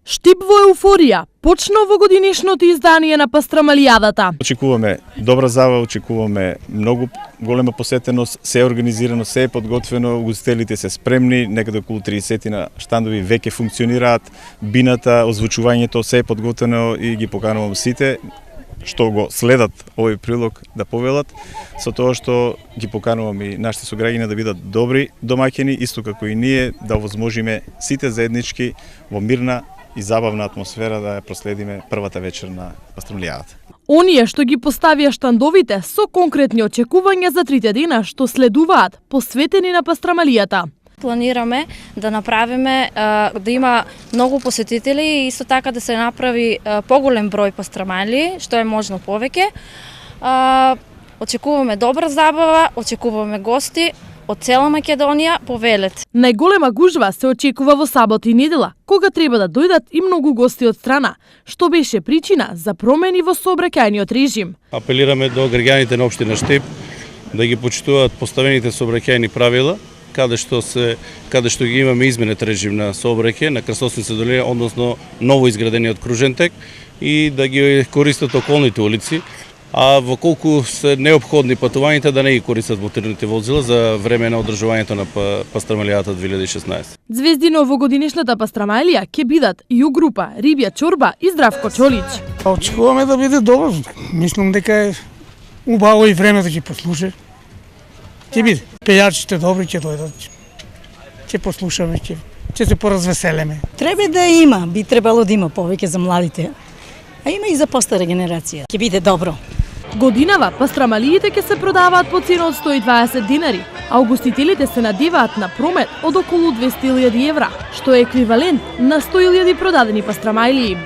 Штип во еуфорија, почна овогодинешното издание на Пастрамалијадата. Очекуваме добра забава, очекуваме многу голема посетеност, се е организирано, се е подготвено, угостителите се спремни, некаде околу 30 на штандови веќе функционираат, бината, озвучувањето се е подготвено и ги поканувам сите што го следат овој прилог да повелат, со тоа што ги поканувам и нашите сограѓани да бидат добри домаќини, исто како и ние да овозможиме сите заеднички во мирна и забавна атмосфера да ја проследиме првата вечер на Пастрамалијадата. Оние што ги поставија штандовите со конкретни очекувања за 3 дена што следуваат, посветени на Пастрамалијата. Планираме да направиме да има многу посетители и исто така да се направи поголем број пастрамалии, што е можно повеќе. Очекуваме добра забава, очекуваме гости од цела Македонија по Велет. Најголема гужва се очекува во сабота и недела, кога треба да дојдат и многу гости од страна, што беше причина за промени во сообраќајниот режим. Апелираме до граѓаните на општина Штип да ги почитуваат поставените сообраќајни правила, каде што ги имаме изменет режим на сообраќај на Крстосница долина, односно ново изградениот кружен тек, и да ги користат околните улици, а во колку се неопходни патувањата да не ги користат моторните возила за време на одржувањето на Пастрамалијата 2016. Звезди на овогодинешната Пастрамалија ќе бидат Ју група, Рибја Чорба и Здравко Чолич. Очекуваме да биде добро. Мислам дека е убаво и времето ќе послуша. Ќе биде. Пејачите добри ќе дојдат. Ќе послушаме, ќе се поразвеселиме. Треба да има, би требало да има повеќе за младите. А има и за постара генерација. Ќе биде добро. Годинава пастрамалиите ќе се продаваат по цена од 120 динари, а угостителите се надеваат на промет од околу 200.000 евра, што е еквивалент на 100.000 продадени пастрамалии.